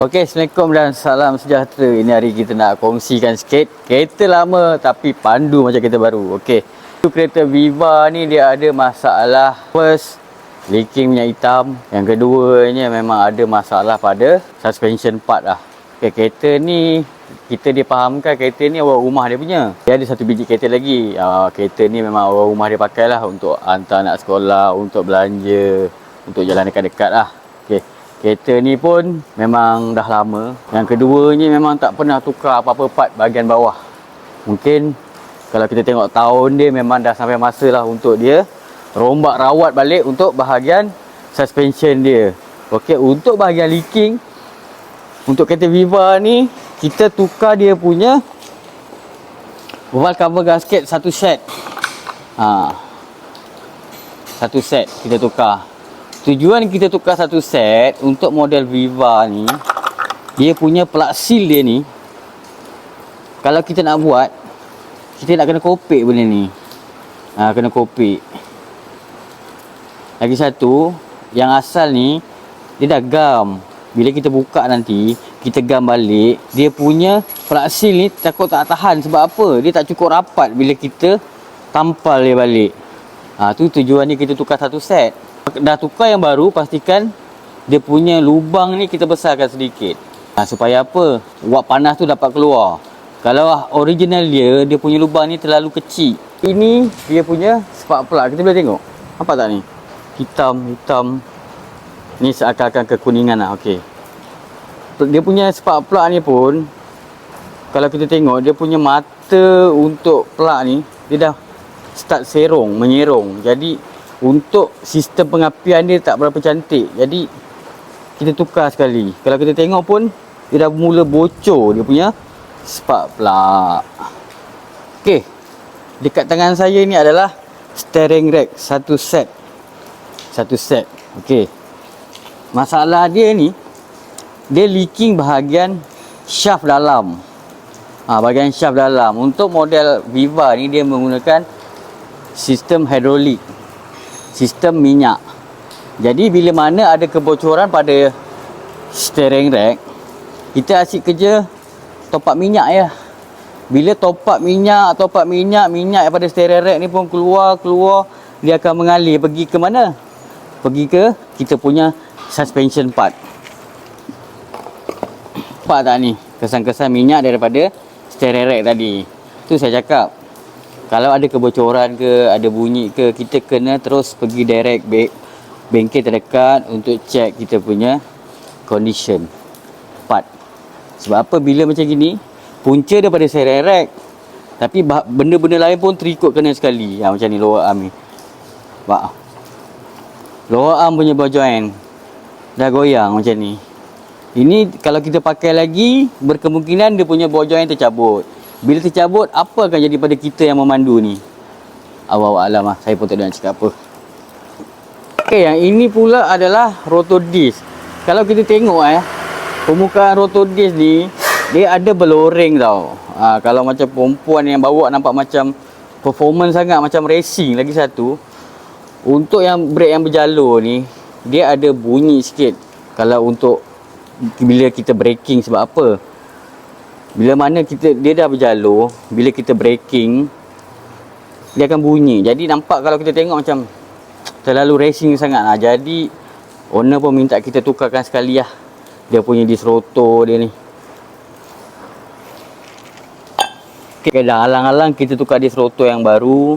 Okey, Assalamualaikum dan salam sejahtera. Ini hari kita nak kongsikan sikit kereta lama tapi pandu macam kereta baru. Okey, kereta Viva ni dia ada masalah. First, leaking minyak hitam. Yang keduanya memang ada masalah pada suspension part lah. Okey, kereta ni kita dipahamkan kereta ni awal rumah dia punya. Dia ada satu biji kereta lagi. Kereta ni memang awal rumah dia pakai lah untuk hantar anak sekolah, untuk belanja, untuk jalan dekat-dekat lah. Okey. Kereta ni pun memang dah lama. Yang keduanya memang tak pernah tukar apa-apa part bahagian bawah. Mungkin kalau kita tengok tahun dia memang dah sampai masa lah untuk dia rombak rawat balik untuk bahagian suspension dia. Okey, untuk bahagian leaking, untuk kereta Viva ni kita tukar dia punya valve cover gasket satu set. Satu set kita tukar. Tujuan kita tukar satu set untuk model Viva ni, dia punya plug seal dia ni, kalau kita nak buat, kita nak kena kopik benda ni. Kena kopik. Lagi satu, yang asal ni dia dah gam. Bila kita buka nanti, kita gam balik, dia punya plug seal ni takut tak tahan. Sebab apa? Dia tak cukup rapat bila kita tampal dia balik. Tu tujuannya kita tukar satu set. Dah tukar yang baru, pastikan dia punya lubang ni kita besarkan sedikit. Supaya apa? Wap panas tu dapat keluar. Kalau original dia punya lubang ni terlalu kecil. Ini dia punya spark plug. Kita boleh tengok. Nampak tak ni? Hitam. Ni seakan-akan kekuningan lah. Okey. Dia punya spark plug ni pun, kalau kita tengok, dia punya mata untuk plug ni, dia dah start menyerong. Jadi untuk sistem pengapian dia tak berapa cantik. Jadi kita tukar sekali. Kalau kita tengok pun dia dah mula bocor dia punya spark plug. Okey. Dekat tangan saya ni adalah steering rack satu set. Okey. Masalah dia ni, dia leaking bahagian shaft dalam. Bahagian shaft dalam. Untuk model Viva ni dia menggunakan sistem hidrolik, sistem minyak. Jadi bila mana ada kebocoran pada steering rack, kita asyik kerja top up minyak ya. Bila top up minyak daripada steering rack ni pun keluar, dia akan mengalir pergi ke mana? Pergi ke kita punya suspension part. Nampak tak ni? Kesan-kesan minyak daripada steering rack tadi. Tu saya cakap, kalau ada kebocoran ke, ada bunyi ke, kita kena terus pergi direct bengkel terdekat untuk check kita punya condition part. Sebab apa? Bila macam gini, punca daripada steering rack, tapi benda-benda lain pun terikut kena sekali. Macam ni lower arm ni. Lower arm punya ball joint dah goyang macam ni. Ini kalau kita pakai lagi, berkemungkinan dia punya ball joint tercabut. Bila tercabut, apa akan jadi pada kita yang memandu ni? Alam lah. Saya pun tak nak cakap apa. Okey, yang ini pula adalah rotor disc. Kalau kita tengok permukaan rotor disc ni, dia ada berloreng tau. Kalau macam perempuan yang bawa nampak macam performance sangat, macam racing. Lagi satu, untuk yang brake yang berjalur ni, dia ada bunyi sikit. Kalau untuk bila kita braking. Sebab apa? Bila mana dia dah berjalur, bila kita braking, dia akan bunyi. Jadi nampak kalau kita tengok macam terlalu racing sangat lah. Jadi owner pun minta kita tukarkan sekali lah dia punya disc rotor dia ni. Okay, dah alang-alang kita tukar disc rotor yang baru,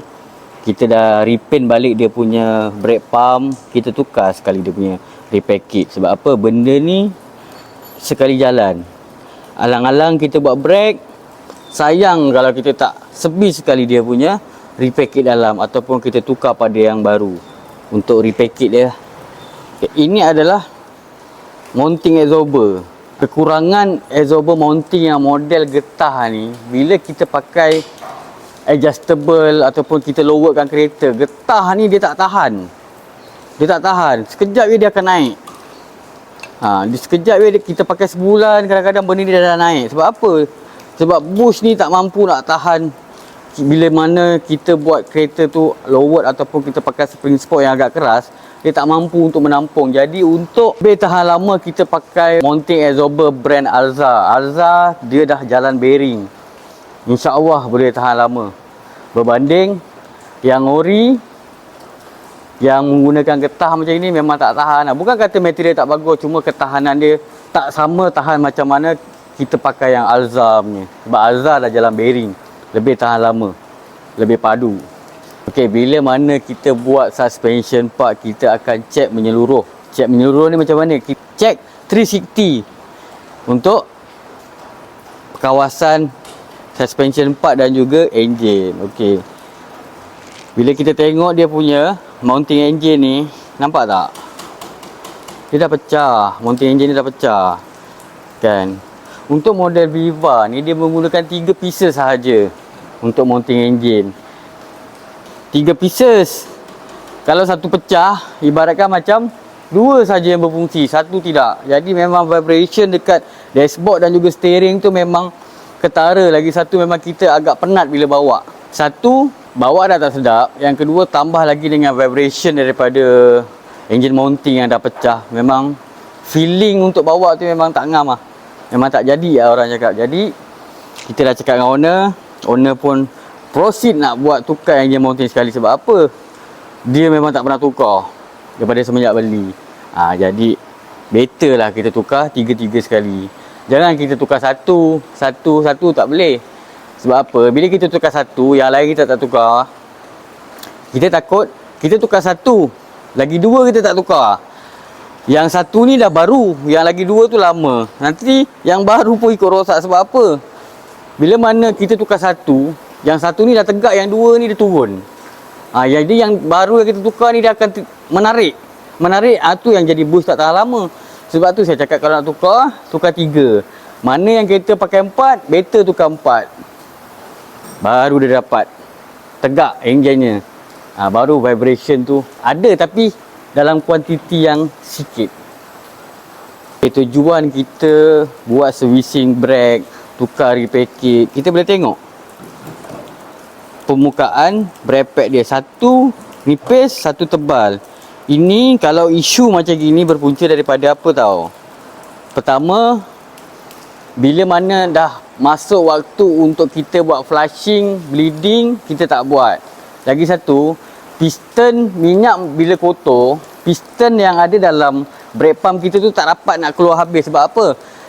kita dah repaint balik dia punya brake pump, kita tukar sekali dia punya repair kit. Sebab apa? Benda ni sekali jalan. Alang-alang kita buat brake, sayang kalau kita tak sebi sekali dia punya repair kit dalam, ataupun kita tukar pada yang baru untuk repair kit dia. Ini adalah mounting absorber. Kekurangan absorber mounting yang model getah ni, bila kita pakai adjustable ataupun kita lowerkan kereta, getah ni dia tak tahan. Sekejap dia akan naik. Di sekejap kita pakai sebulan, kadang-kadang benda ni dah naik. Sebab apa? Sebab bush ni tak mampu nak tahan. Bila mana kita buat kereta tu lowered ataupun kita pakai spring sport yang agak keras, dia tak mampu untuk menampung. Jadi untuk lebih tahan lama, kita pakai mounting absorber brand Alza. Alza dia dah jalan bearing, InsyaAllah boleh tahan lama. Berbanding yang ori, yang menggunakan getah macam ini memang tak tahan. Bukan kata material tak bagus, cuma ketahanan dia tak sama tahan macam mana kita pakai yang Alza punya. Sebab Alza dah jalan bearing, lebih tahan lama, lebih padu. Okey, bila mana kita buat suspension part, kita akan check menyeluruh. Check menyeluruh ni macam mana? Kita check 360 untuk kawasan suspension part dan juga enjin. Okey. Bila kita tengok dia punya mounting enjin ni, nampak tak? Dia dah pecah. Mounting enjin ni dah pecah. Kan? Untuk model Viva ni dia menggunakan 3 pieces sahaja untuk mounting enjin. 3 pieces. Kalau satu pecah, ibaratkan macam 2 saja yang berfungsi, satu tidak. Jadi memang vibration dekat dashboard dan juga steering tu memang ketara. Lagi satu, memang kita agak penat bila bawa. Satu, bawa dah tak sedap. Yang kedua, tambah lagi dengan vibration daripada engine mounting yang dah pecah. Memang feeling untuk bawa tu memang tak ngam lah. Memang tak jadi lah orang cakap. Jadi kita dah cakap dengan owner. Owner pun proceed nak buat tukar engine mounting sekali. Sebab apa? Dia memang tak pernah tukar daripada semenjak beli. Jadi better lah kita tukar 3-3 sekali. Jangan kita tukar satu tak boleh. Sebab apa? Bila kita tukar satu, yang lain kita tak tukar, kita takut kita tukar satu, lagi 2 kita tak tukar. Yang satu ni dah baru, yang lagi 2 tu lama. Nanti yang baru pun ikut rosak. Sebab apa? Bila mana kita tukar satu, yang satu ni dah tegak, yang 2 ni dia turun. Jadi yang baru yang kita tukar ni dia akan menarik. Tu yang jadi boost tak tahan lama. Sebab tu saya cakap kalau nak tukar 3. Mana yang kita pakai 4, better tukar 4. Baru dia dapat tegak enjinnya. Baru vibration tu ada, tapi dalam kuantiti yang sikit. Tujuan kita buat servicing brake, tukar repackage, kita boleh tengok permukaan brake pad dia, satu nipis, satu tebal. Ini kalau isu macam gini berpunca daripada apa tahu? Pertama, bila mana dah masuk waktu untuk kita buat flushing, bleeding, kita tak buat. Lagi satu, piston minyak bila kotor, piston yang ada dalam brake pump kita tu tak dapat nak keluar habis. Sebab apa?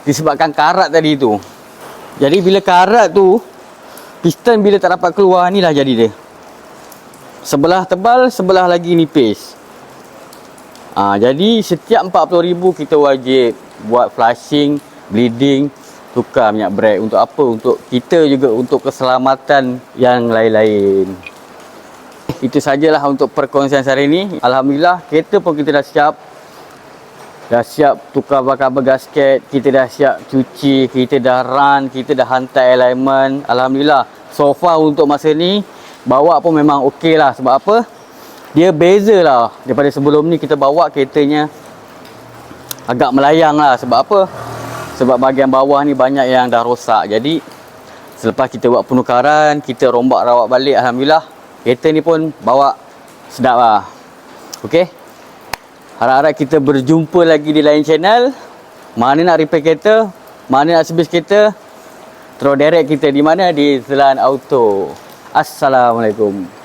Disebabkan karat tadi tu. Jadi bila karat tu, piston bila tak dapat keluar, ni lah jadi dia. Sebelah tebal, sebelah lagi nipis. Jadi setiap 40,000 kita wajib buat flushing, bleeding, tukar minyak brake. Untuk apa? Untuk kita juga, untuk keselamatan yang lain-lain. Itu sajalah untuk perkongsian hari ini. Alhamdulillah, kereta pun kita dah siap. Dah siap tukar cover gasket, kita dah siap cuci, kita dah run, kita dah hantar alignment. Alhamdulillah, so far untuk masa ni bawa pun memang okey lah. Sebab apa? Dia beza lah daripada sebelum ni. Kita bawa keretanya agak melayang lah. Sebab apa? Sebab bahagian bawah ni banyak yang dah rosak. Jadi selepas kita buat penukaran, kita rombak rawat balik, Alhamdulillah, kereta ni pun bawa sedap lah. Okey, harap-harap kita berjumpa lagi di lain channel. Mana nak repair kereta, mana nak servis kereta, terus direct kita di mana? Di Zelan Auto. Assalamualaikum.